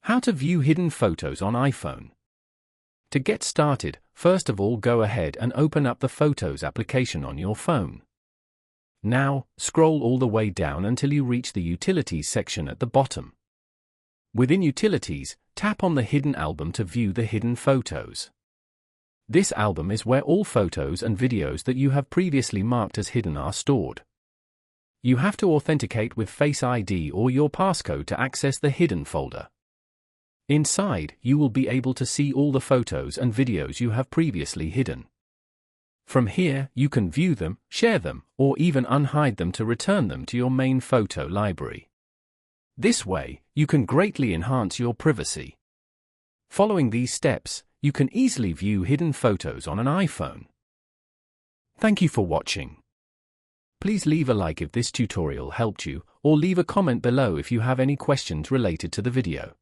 How to view hidden photos on iPhone. To get started, first of all go ahead and open up the Photos application on your phone. Now, scroll all the way down until you reach the Utilities section at the bottom. Within Utilities, tap on the Hidden album to view the hidden photos. This album is where all photos and videos that you have previously marked as hidden are stored. You have to authenticate with Face ID or your passcode to access the hidden folder. Inside, you will be able to see all the photos and videos you have previously hidden. From here, you can view them, share them, or even unhide them to return them to your main photo library. This way, you can greatly enhance your privacy. Following these steps, you can easily view hidden photos on an iPhone. Thank you for watching. Please leave a like if this tutorial helped you, or leave a comment below if you have any questions related to the video.